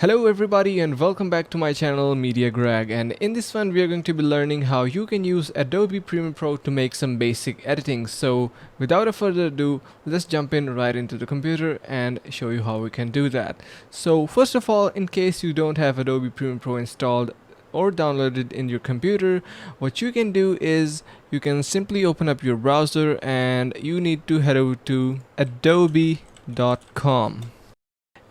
Hello everybody and welcome back to my channel Media Garg, and in this one we are going to be learning how you can use Adobe Premiere Pro to make some basic editing. So without a further ado, let's jump in right into the computer and show you how we can do that. So first of all, in case you don't have Adobe Premiere Pro installed or downloaded in your computer, what you can do is you can simply open up your browser and you need to head over to adobe.com.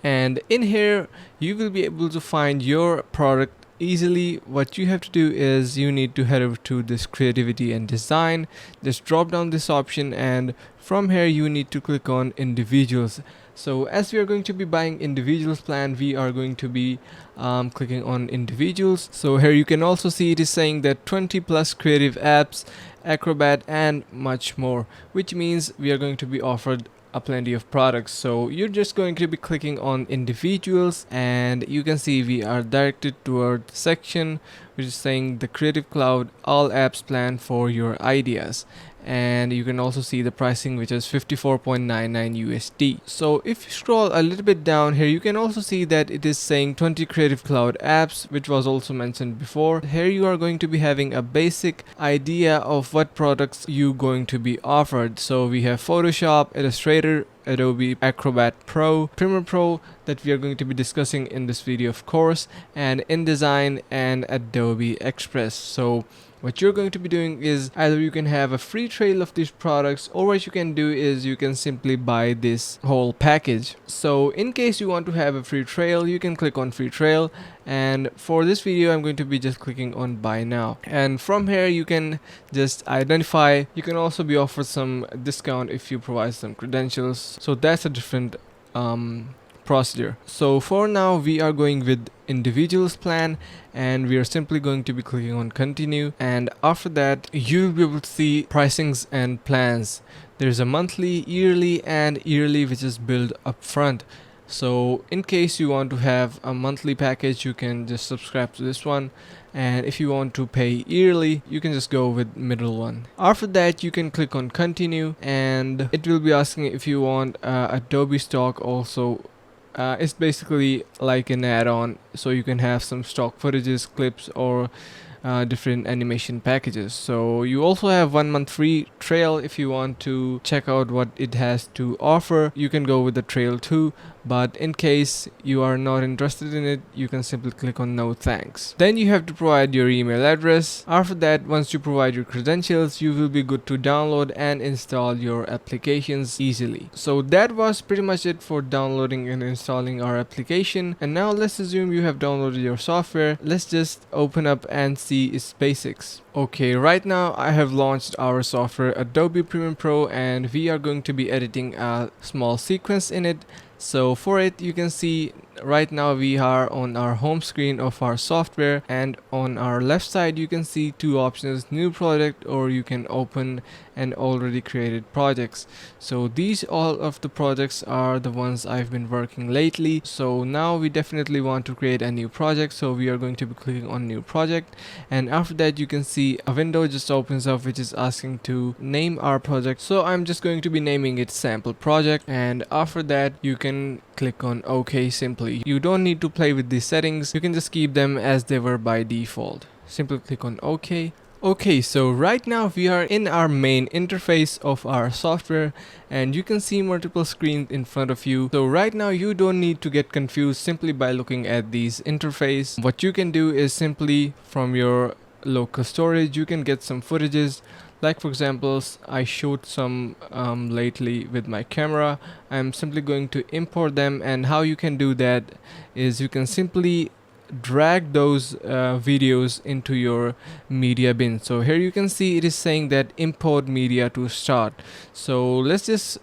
And in here you will be able to find your product easily. What you have to do is you need to head over to this creativity and design, just drop down this option, and from here you need to click on individuals. So as we are going to be buying individuals plan, we are going to be clicking on individuals. So here you can also see it is saying that 20 plus creative apps, Acrobat, and much more, which means we are going to be offered a plenty of products. So you're just going to be clicking on individuals, and you can see we are directed toward the section which is saying the Creative Cloud all apps plan for your ideas, and you can also see the pricing, which is 54.99 USD. So if you scroll a little bit down here, you can also see that it is saying 20 Creative Cloud apps, which was also mentioned before. Here you are going to be having a basic idea of what products you going to be offered. So we have Photoshop, Illustrator, Adobe Acrobat Pro, Premiere Pro that we are going to be discussing in this video, of course, and InDesign and Adobe Express. So what you're going to be doing is either you can have a free trial of these products, or what you can do is you can simply buy this whole package. So in case you want to have a free trial, you can click on free trial, and for this video I'm going to be just clicking on buy now, and from here you can just identify. You can also be offered some discount if you provide some credentials, so that's a different procedure. So for now we are going with individuals plan, and we are simply going to be clicking on continue, and after that you'll be able to see pricings and plans. There's a monthly, yearly, and yearly, which is billed up front. So in case you want to have a monthly package, you can just subscribe to this one, and if you want to pay yearly, you can just go with middle one. After that you can click on continue, and it will be asking if you want Adobe stock also. It's basically like an add-on, so you can have some stock footages, clips, or different animation packages. So you also have 1 month free trial. If you want to check out what it has to offer, you can go with the trial too, but in case you are not interested in it, you can simply click on no thanks. Then you have to provide your email address. After that, once you provide your credentials, you will be good to download and install your applications easily. So that was pretty much it for downloading and installing our application. And now let's assume you have downloaded your software. Let's just open up and see its basics. Okay, right now I have launched our software Adobe Premiere Pro, and we are going to be editing a small sequence in it. So for it, you can see right now we are on our home screen of our software, and on our left side you can see two options: new project, or you can open an already created projects. So these all of the projects are the ones I've been working lately. So now we definitely want to create a new project, so we are going to be clicking on new project, and after that you can see a window just opens up which is asking to name our project. So I'm just going to be naming it sample project, and after that you can click on OK simply. You don't need to play with these settings, you can just keep them as they were by default. Simply click on OK. Okay, so right now we are in our main interface of our software, and you can see multiple screens in front of you. So right now you don't need to get confused simply by looking at these interface. What you can do is simply from your local storage you can get some footages. Like for example, I shot some lately with my camera. I'm simply going to import them, and how you can do that is you can simply drag those videos into your media bin. So here you can see it is saying that import media to start. So let's just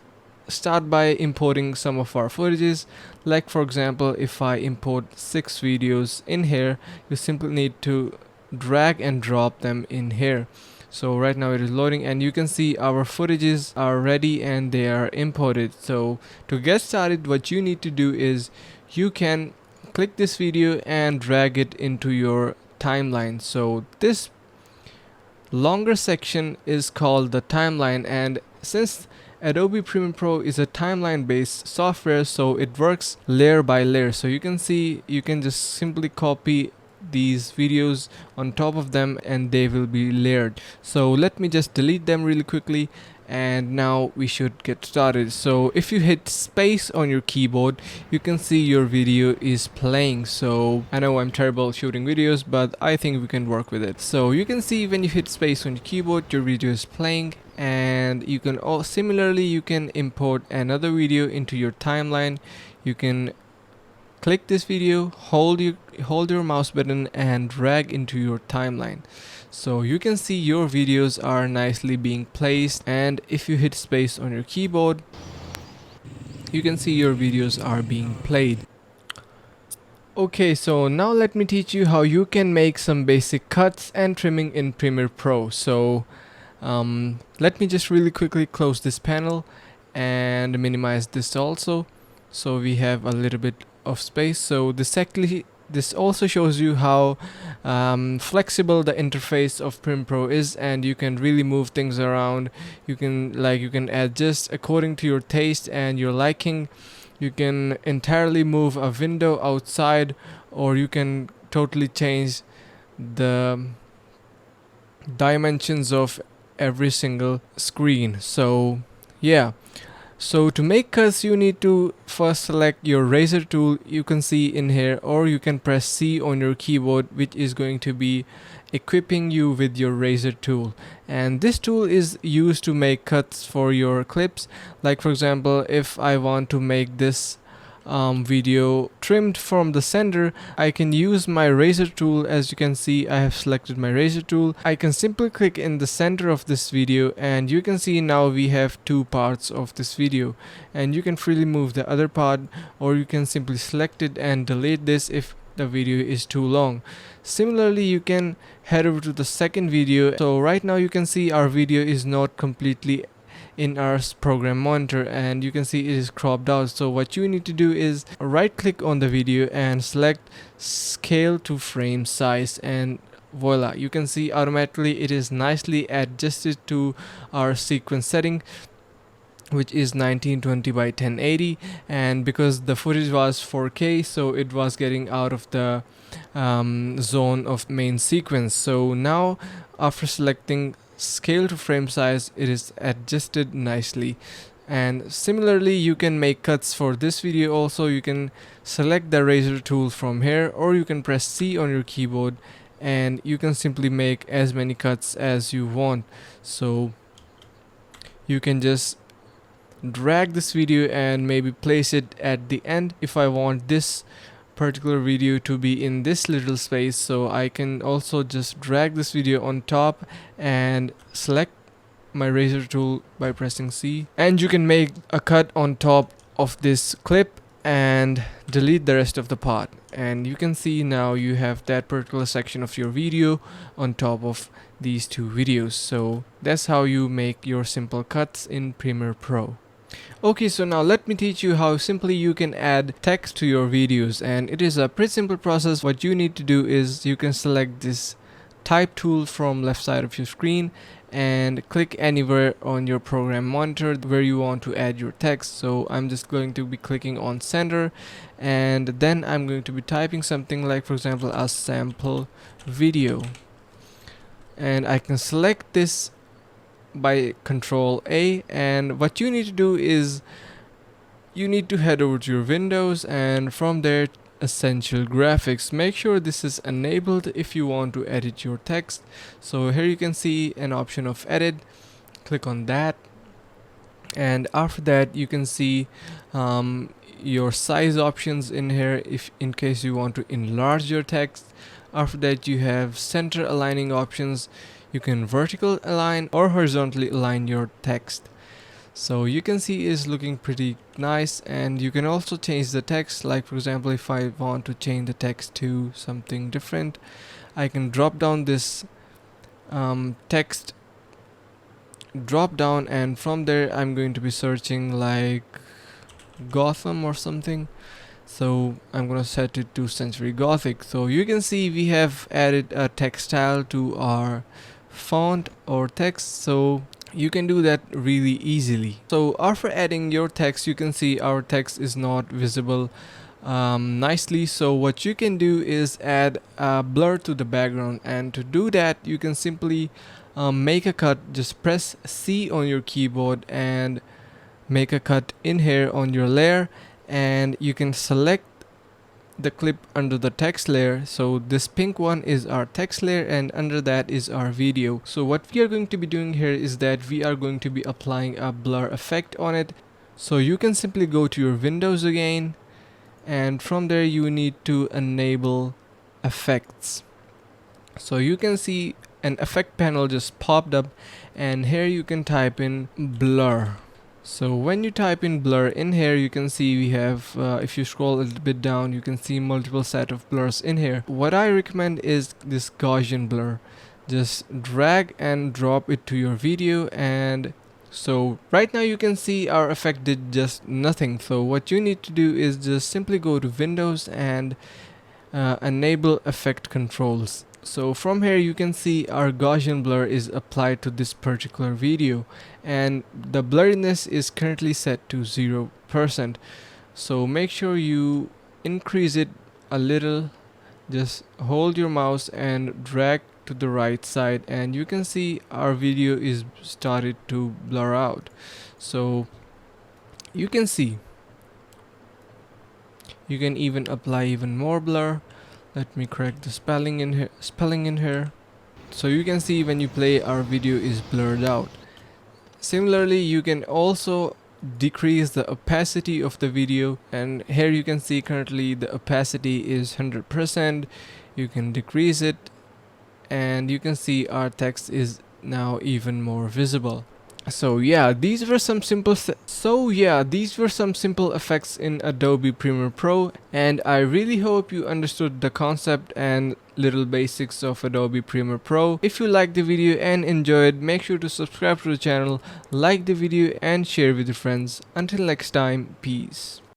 start by importing some of our footages. Like for example, if I import 6 videos in here, you simply need to drag and drop them in here. So right now it is loading, and you can see our footages are ready and they are imported. So to get started, what you need to do is you can click this video and drag it into your timeline. So this longer section is called the timeline, and since Adobe Premiere Pro is a timeline based software, so it works layer by layer. So you can see, you can just simply copy these videos on top of them and they will be layered. So let me just delete them really quickly, and now we should get started. So if you hit space on your keyboard, you can see your video is playing. So I know I'm terrible shooting videos, but I think we can work with it. So you can see when you hit space on your keyboard, your video is playing, and you can similarly you can import another video into your timeline. You can click this video, hold your mouse button and drag into your timeline. So you can see your videos are nicely being placed, and if you hit space on your keyboard, you can see your videos are being played. Okay, so now let me teach you how you can make some basic cuts and trimming in Premiere Pro. So let me just really quickly close this panel and minimize this also, so we have a little bit of space. So this also shows you how flexible the interface of Premiere Pro is, and you can really move things around. You can adjust according to your taste and your liking. You can entirely move a window outside, or you can totally change the dimensions of every single screen. So yeah, so to make cuts, you need to first select your razor tool, you can see in here, or you can press C on your keyboard, which is going to be equipping you with your razor tool. And this tool is used to make cuts for your clips. Like for example, if I want to make this video trimmed from the center, I can use my razor tool. As you can see, I have selected my razor tool. I can simply click in the center of this video, and you can see now we have two parts of this video, and you can freely move the other part, or you can simply select it and delete this if the video is too long. Similarly, you can head over to the second video. So right now you can see our video is not completely in our program monitor, and you can see it is cropped out. So what you need to do is right click on the video and select scale to frame size, and voila, you can see automatically it is nicely adjusted to our sequence setting, which is 1920 by 1080. And because the footage was 4K, so it was getting out of the zone of main sequence. So now after selecting scale to frame size, it is adjusted nicely. And similarly, you can make cuts for this video also. You can select the razor tool from here, or you can press C on your keyboard, and you can simply make as many cuts as you want. So you can just drag this video and maybe place it at the end. If I want this particular video to be in this little space, so I can also just drag this video on top and select my razor tool by pressing C, and you can make a cut on top of this clip and delete the rest of the part, and you can see now you have that particular section of your video on top of these two videos. So that's how you make your simple cuts in Premiere Pro. Okay, so now let me teach you how simply you can add text to your videos, and it is a pretty simple process. What you need to do is you can select this type tool from left side of your screen and click anywhere on your program monitor where you want to add your text. So I'm just going to be clicking on center, and then I'm going to be typing something like, for example, a sample video, and I can select this by Control A. And what you need to do is you need to head over to your Windows, and from there Essential Graphics, make sure this is enabled if you want to edit your text. So here you can see an option of edit, click on that, and after that you can see your size options in here if in case you want to enlarge your text. After that you have center aligning options. You can vertical align or horizontally align your text. So you can see it's looking pretty nice, and you can also change the text. Like for example, if I want to change the text to something different, I can drop down this text drop down, and from there I'm going to be searching like Gotham or something. So I'm gonna set it to Century Gothic. So you can see we have added a text style to our font or text. So you can do that really easily. So after adding your text, you can see our text is not visible nicely. So what you can do is add a blur to the background, and to do that you can simply make a cut. Just press C on your keyboard and make a cut in here on your layer, and you can select the clip under the text layer. So this pink one is our text layer, and under that is our video. So what we are going to be doing here is that we are going to be applying a blur effect on it. So you can simply go to your Windows again, and from there you need to enable effects. So you can see an effect panel just popped up, and here you can type in blur. So when you type in blur in here, you can see we have, if you scroll a little bit down, you can see multiple set of blurs in here. What I recommend is this Gaussian blur. Just drag and drop it to your video, and so right now you can see our effect did just nothing. So what you need to do is just simply go to Windows and enable effect controls. So from here you can see our Gaussian blur is applied to this particular video, and the blurriness is currently set to 0%. So make sure you increase it a little. Just hold your mouse and drag to the right side, and you can see our video is started to blur out. So you can see you can even apply even more blur. Let me correct the spelling in here. So you can see when you play, our video is blurred out. Similarly, you can also decrease the opacity of the video, and here you can see currently the opacity is 100%. You can decrease it, and you can see our text is now even more visible. So yeah, these were some simple effects in Adobe Premiere Pro, and I really hope you understood the concept and little basics of Adobe Premiere Pro. If you liked the video and enjoyed, make sure to subscribe to the channel, like the video and share with your friends. Until next time, peace.